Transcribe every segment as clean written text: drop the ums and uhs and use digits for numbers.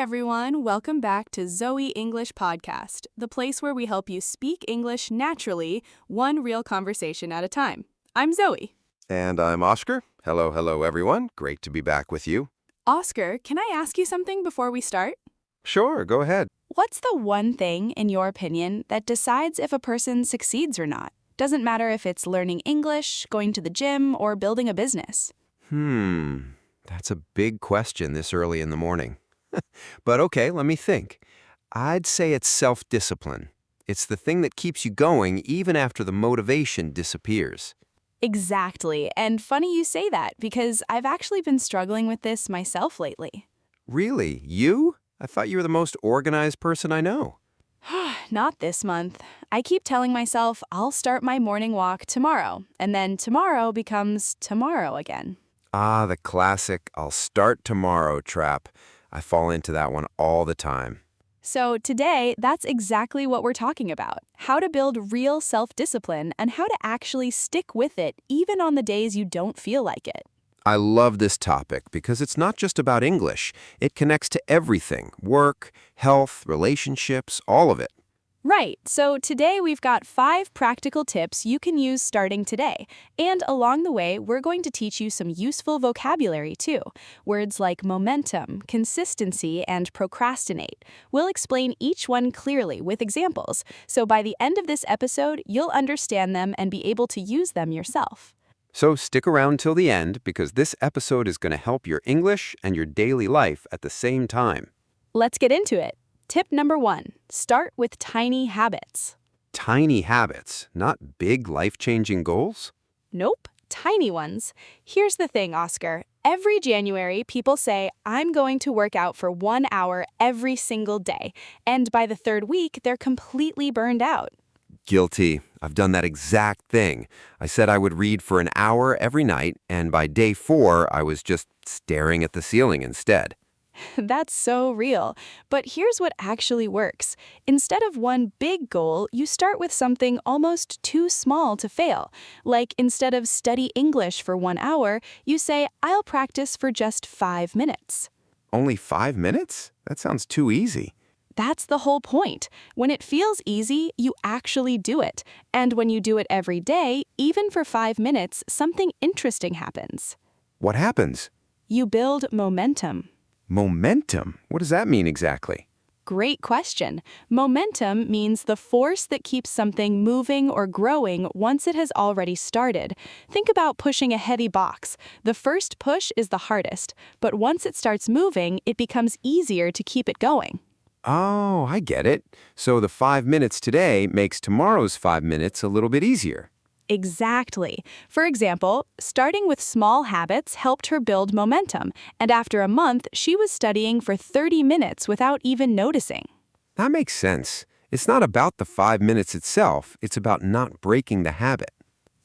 everyone, welcome back to Zoe English Podcast, the place where we help you speak English naturally, one real conversation at a time. I'm Zoe. And I'm Oscar. Hello, hello, everyone. Great to be back with you. Oscar, can I ask you something before we start? Sure, go ahead. What's the one thing, in your opinion, that decides if a person succeeds or not? Doesn't matter if it's learning English, going to the gym, or building a business. That's a big question this early in the morning. But okay, let me think. I'd say it's self-discipline. It's the thing that keeps you going even after the motivation disappears. Exactly, and funny you say that because I've actually been struggling with this myself lately. Really? You? I thought you were the most organized person I know. Not this month. I keep telling myself I'll start my morning walk tomorrow, and then tomorrow becomes tomorrow again. Ah, the classic "I'll start tomorrow" trap. I fall into that one all the time. So today, that's exactly what we're talking about. How to build real self-discipline and how to actually stick with it even on the days you don't feel like it. I love this topic because it's not just about English. It connects to everything: work, health, relationships, all of it. Right, so today we've got 5 practical tips you can use starting today. And along the way, we're going to teach you some useful vocabulary too. Words like momentum, consistency, and procrastinate. We'll explain each one clearly with examples, so by the end of this episode, you'll understand them and be able to use them yourself. So stick around till the end because this episode is going to help your English and your daily life at the same time. Let's get into it. Tip number 1, start with tiny habits. Tiny habits, not big life-changing goals? Nope, tiny ones. Here's the thing, Oscar. Every January, people say, I'm going to work out for 1 hour every single day. And by the 3rd week, they're completely burned out. Guilty. I've done that exact thing. I said I would read for an hour every night, and by day 4, I was just staring at the ceiling instead. That's so real. But here's what actually works. Instead of one big goal, you start with something almost too small to fail. Like instead of study English for 1 hour, you say, I'll practice for just 5 minutes. Only 5 minutes? That sounds too easy. That's the whole point. When it feels easy, you actually do it. And when you do it every day, even for 5 minutes, something interesting happens. What happens? You build momentum. Momentum? What does that mean exactly? Great question. Momentum means the force that keeps something moving or growing once it has already started. Think about pushing a heavy box. The first push is the hardest, but once it starts moving, it becomes easier to keep it going. Oh, I get it. So the 5 minutes today makes tomorrow's 5 minutes a little bit easier. Exactly. For example, starting with small habits helped her build momentum, and after a month, she was studying for 30 minutes without even noticing. That makes sense. It's not about the 5 minutes itself. It's about not breaking the habit.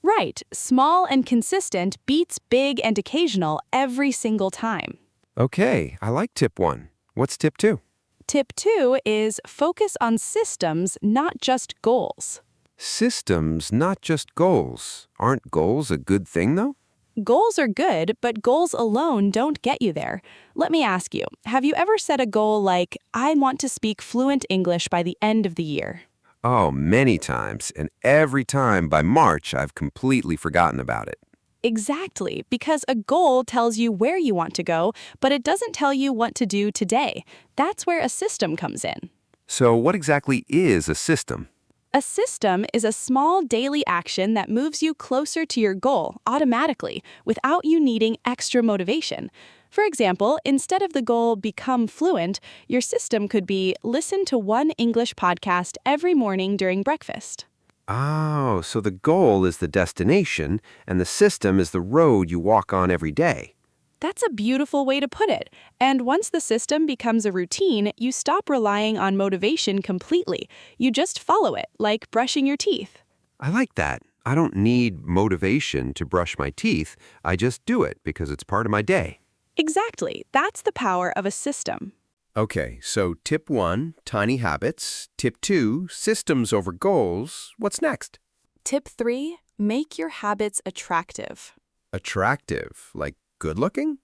Right. Small and consistent beats big and occasional every single time. Okay, I like tip 1. What's tip 2? Tip 2 is focus on systems, not just goals. Systems, not just goals. Aren't goals a good thing, though? Goals are good, but goals alone don't get you there. Let me ask you, have you ever set a goal like, I want to speak fluent English by the end of the year? Oh, many times. And every time by March, I've completely forgotten about it. Exactly, because a goal tells you where you want to go, but it doesn't tell you what to do today. That's where a system comes in. So what exactly is a system? A system is a small daily action that moves you closer to your goal automatically without you needing extra motivation. For example, instead of the goal become fluent, your system could be listen to one English podcast every morning during breakfast. Oh, so the goal is the destination, and the system is the road you walk on every day. That's a beautiful way to put it. And once the system becomes a routine, you stop relying on motivation completely. You just follow it, like brushing your teeth. I like that. I don't need motivation to brush my teeth. I just do it because it's part of my day. Exactly. That's the power of a system. Okay, so tip 1, tiny habits. Tip 2, systems over goals. What's next? Tip 3, make your habits attractive. Attractive, like good looking?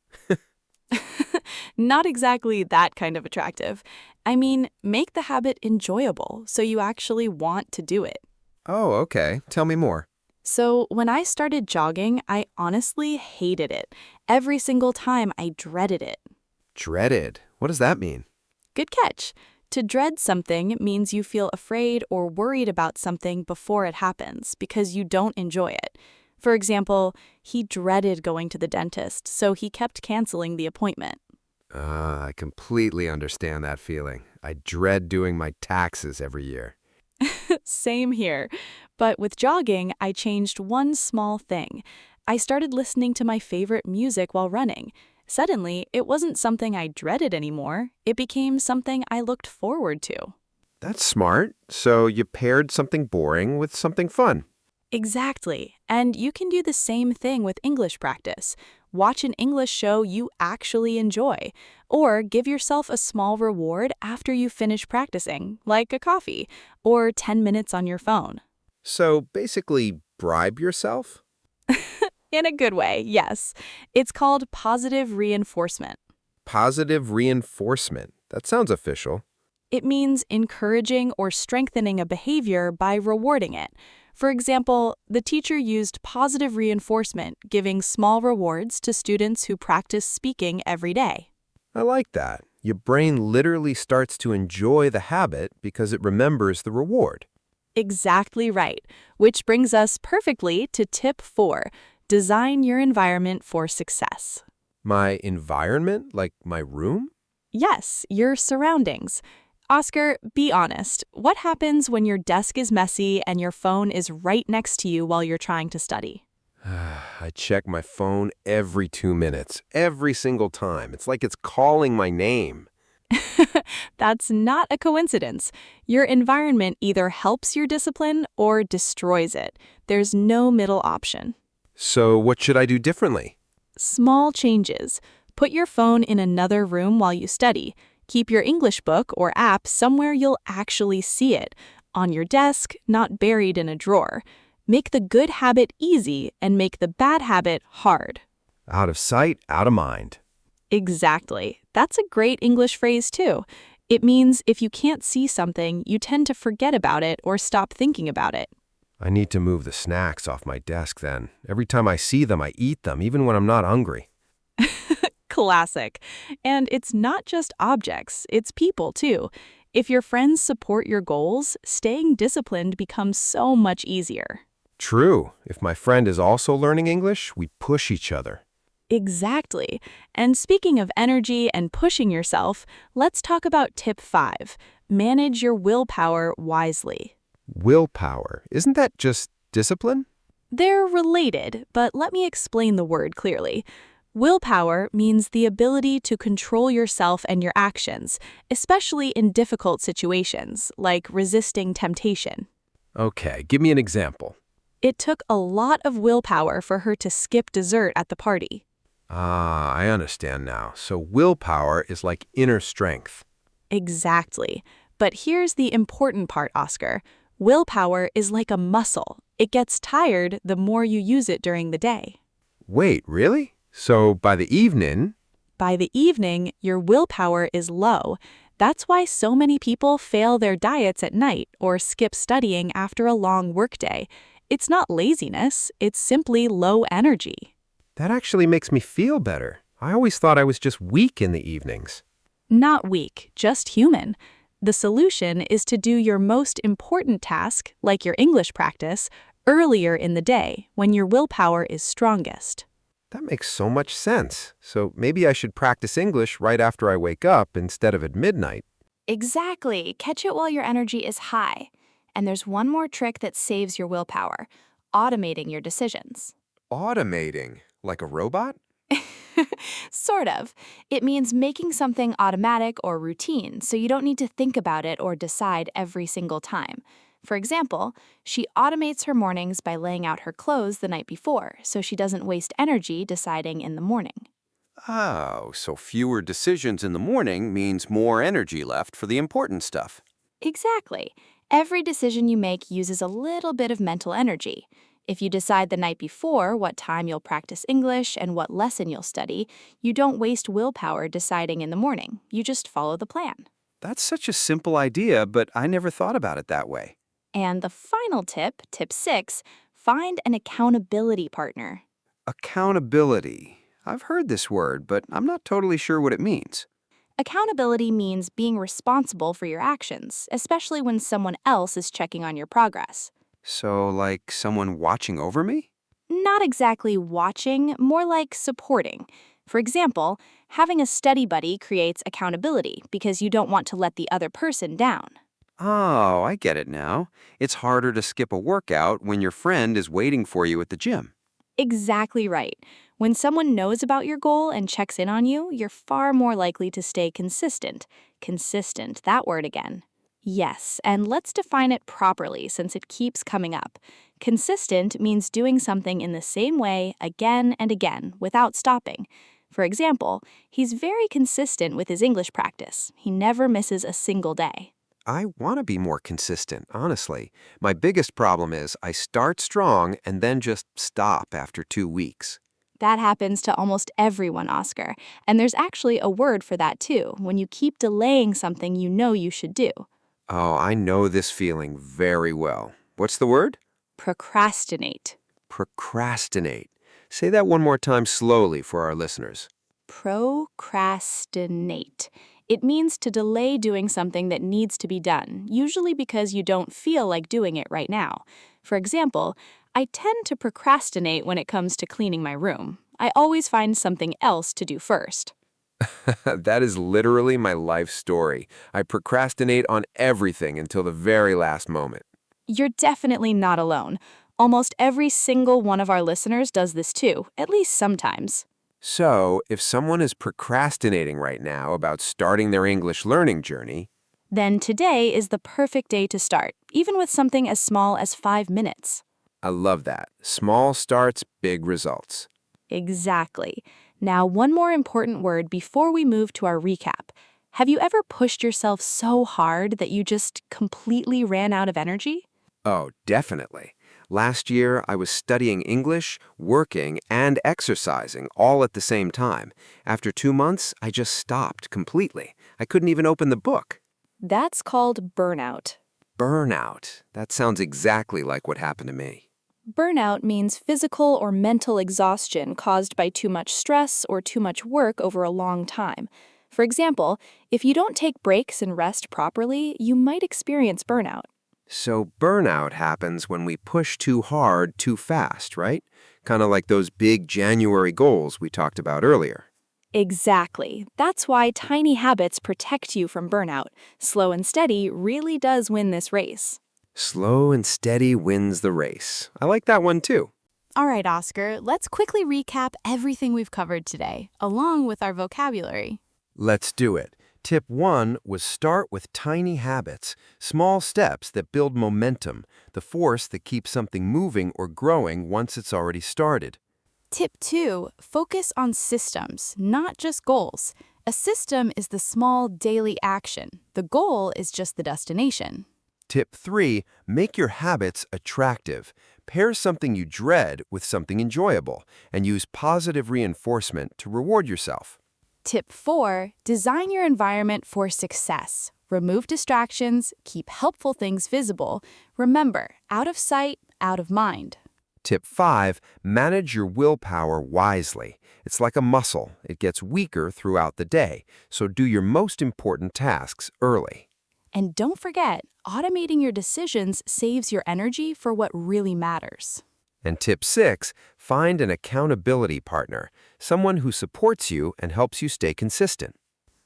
Not exactly that kind of attractive. I mean, make the habit enjoyable so you actually want to do it. Oh, okay. Tell me more. So, when I started jogging, I honestly hated it. Every single time I dreaded it. Dreaded. What does that mean? Good catch. To dread something means you feel afraid or worried about something before it happens because you don't enjoy it. For example, he dreaded going to the dentist, so he kept canceling the appointment. I completely understand that feeling. I dread doing my taxes every year. Same here. But with jogging, I changed one small thing. I started listening to my favorite music while running. Suddenly, it wasn't something I dreaded anymore. It became something I looked forward to. That's smart. So you paired something boring with something fun. Exactly. And you can do the same thing with English practice. Watch an English show you actually enjoy, or give yourself a small reward after you finish practicing, like a coffee, or 10 minutes on your phone. So basically, bribe yourself? In a good way, yes. It's called positive reinforcement. Positive reinforcement. That sounds official. It means encouraging or strengthening a behavior by rewarding it. For example, the teacher used positive reinforcement, giving small rewards to students who practice speaking every day. I like that. Your brain literally starts to enjoy the habit because it remembers the reward. Exactly right, which brings us perfectly to tip 4, design your environment for success. My environment, like my room? Yes, your surroundings. Oscar, be honest. What happens when your desk is messy and your phone is right next to you while you're trying to study? I check my phone every 2 minutes, every single time. It's like it's calling my name. That's not a coincidence. Your environment either helps your discipline or destroys it. There's no middle option. So what should I do differently? Small changes. Put your phone in another room while you study. Keep your English book or app somewhere you'll actually see it, on your desk, not buried in a drawer. Make the good habit easy and make the bad habit hard. Out of sight, out of mind. Exactly. That's a great English phrase, too. It means if you can't see something, you tend to forget about it or stop thinking about it. I need to move the snacks off my desk then. Every time I see them, I eat them, even when I'm not hungry. Classic. And it's not just objects, it's people, too. If your friends support your goals, staying disciplined becomes so much easier. True. If my friend is also learning English, we push each other. Exactly. And speaking of energy and pushing yourself, let's talk about tip 5. Manage your willpower wisely. Willpower. Isn't that just discipline? They're related, but let me explain the word clearly. Willpower means the ability to control yourself and your actions, especially in difficult situations, like resisting temptation. Okay, give me an example. It took a lot of willpower for her to skip dessert at the party. Ah, I understand now. So willpower is like inner strength. Exactly. But here's the important part, Oscar. Willpower is like a muscle. It gets tired the more you use it during the day. Wait, really? So by the evening, By the evening, your willpower is low. That's why so many people fail their diets at night or skip studying after a long workday. It's not laziness, it's simply low energy. that actually makes me feel better. I always thought I was just weak in the evenings. Not weak, just human. The solution is to do your most important task, like your English practice, earlier in the day when your willpower is strongest. That makes so much sense. So maybe I should practice English right after I wake up instead of at midnight. Exactly. Catch it while your energy is high. And there's one more trick that saves your willpower: automating your decisions. Automating? Like a robot? Sort of. It means making something automatic or routine so you don't need to think about it or decide every single time. For example, she automates her mornings by laying out her clothes the night before so she doesn't waste energy deciding in the morning. Oh, so fewer decisions in the morning means more energy left for the important stuff. Exactly. Every decision you make uses a little bit of mental energy. If you decide the night before what time you'll practice English and what lesson you'll study, you don't waste willpower deciding in the morning. You just follow the plan. That's such a simple idea, but I never thought about it that way. And the final tip, tip 6, find an accountability partner. Accountability. I've heard this word, but I'm not totally sure what it means. Accountability means being responsible for your actions, especially when someone else is checking on your progress. So, like someone watching over me? Not exactly watching, more like supporting. For example, having a study buddy creates accountability because you don't want to let the other person down. Oh, I get it now. It's harder to skip a workout when your friend is waiting for you at the gym. Exactly right. When someone knows about your goal and checks in on you, you're far more likely to stay consistent. Consistent, that word again. Yes, and let's define it properly since it keeps coming up. Consistent means doing something in the same way again and again without stopping. For example, he's very consistent with his English practice. He never misses a single day. I want to be more consistent, honestly. My biggest problem is I start strong and then just stop after 2 weeks. That happens to almost everyone, Oscar. And there's actually a word for that too, when you keep delaying something you know you should do. Oh, I know this feeling very well. What's the word? Procrastinate. Procrastinate. Say that one more time slowly for our listeners. Procrastinate. It means to delay doing something that needs to be done, usually because you don't feel like doing it right now. For example, I tend to procrastinate when it comes to cleaning my room. I always find something else to do first. That is literally my life story. I procrastinate on everything until the very last moment. You're definitely not alone. Almost every single one of our listeners does this too, at least sometimes. So, if someone is procrastinating right now about starting their English learning journey, Then today is the perfect day to start, even with something as small as 5 minutes. I love that. Small starts, big results. Exactly. Now, one more important word before we move to our recap. Have you ever pushed yourself so hard that you just completely ran out of energy? Oh, definitely. Last year, I was studying English, working, and exercising all at the same time. After 2 months, I just stopped completely. I couldn't even open the book. That's called burnout. Burnout. That sounds exactly like what happened to me. Burnout means physical or mental exhaustion caused by too much stress or too much work over a long time. For example, if you don't take breaks and rest properly, you might experience burnout. So burnout happens when we push too hard too fast, right? Kind of like those big January goals we talked about earlier. Exactly. That's why tiny habits protect you from burnout. Slow and steady really does win this race. Slow and steady wins the race. I like that one too. All right, Oscar, let's quickly recap everything we've covered today, along with our vocabulary. Let's do it. Tip 1 was start with tiny habits, small steps that build momentum, the force that keeps something moving or growing once it's already started. Tip 2, focus on systems, not just goals. A system is the small daily action. The goal is just the destination. Tip 3, make your habits attractive. Pair something you dread with something enjoyable, and use positive reinforcement to reward yourself. Tip 4, design your environment for success. Remove distractions, keep helpful things visible. Remember, out of sight, out of mind. Tip 5, manage your willpower wisely. It's like a muscle. It gets weaker throughout the day, so do your most important tasks early. And don't forget, automating your decisions saves your energy for what really matters. And tip 6, find an accountability partner, someone who supports you and helps you stay consistent.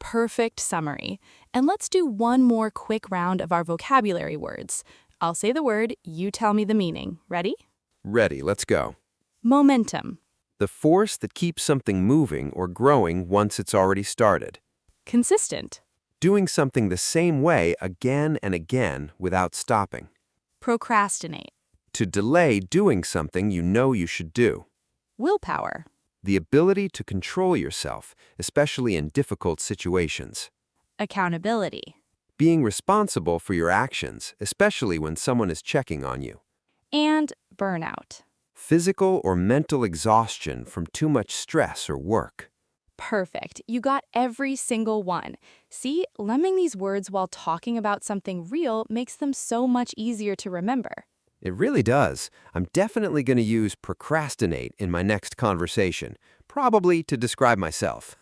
Perfect summary. And let's do one more quick round of our vocabulary words. I'll say the word, you tell me the meaning. Ready? Ready, let's go. Momentum. The force that keeps something moving or growing once it's already started. Consistent. Doing something the same way again and again without stopping. Procrastinate. To delay doing something you know you should do. Willpower. The ability to control yourself, especially in difficult situations. Accountability. Being responsible for your actions, especially when someone is checking on you. And burnout. Physical or mental exhaustion from too much stress or work. Perfect. You got every single one. See, lemming these words while talking about something real makes them so much easier to remember. It really does. I'm definitely going to use procrastinate in my next conversation, probably to describe myself.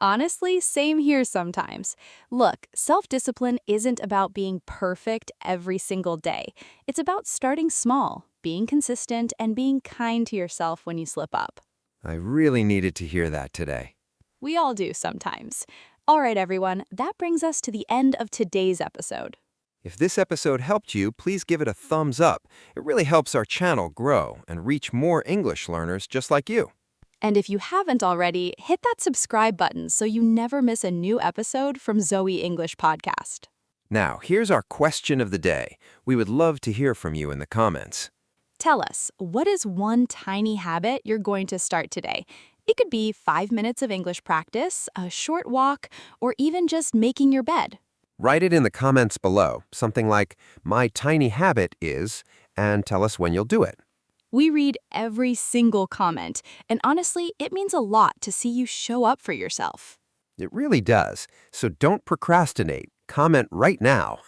Honestly, same here sometimes. Look, self-discipline isn't about being perfect every single day. It's about starting small, being consistent, and being kind to yourself when you slip up. I really needed to hear that today. We all do sometimes. All right, everyone, that brings us to the end of today's episode. If this episode helped you, please give it a thumbs up. It really helps our channel grow and reach more English learners just like you. And if you haven't already, hit that subscribe button so you never miss a new episode from Zoe English Podcast. Now, here's our question of the day. We would love to hear from you in the comments. Tell us, what is one tiny habit you're going to start today? It could be 5 minutes of English practice, a short walk, or even just making your bed. Write it in the comments below, something like, "My tiny habit is," and tell us when you'll do it. We read every single comment, and honestly, it means a lot to see you show up for yourself. It really does. So don't procrastinate. Comment right now.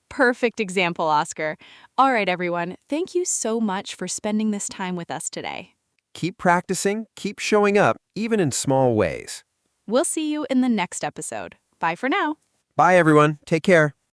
Perfect example, Oscar. All right, everyone, thank you so much for spending this time with us today. Keep practicing, keep showing up, even in small ways. We'll see you in the next episode. Bye for now. Bye, everyone. Take care.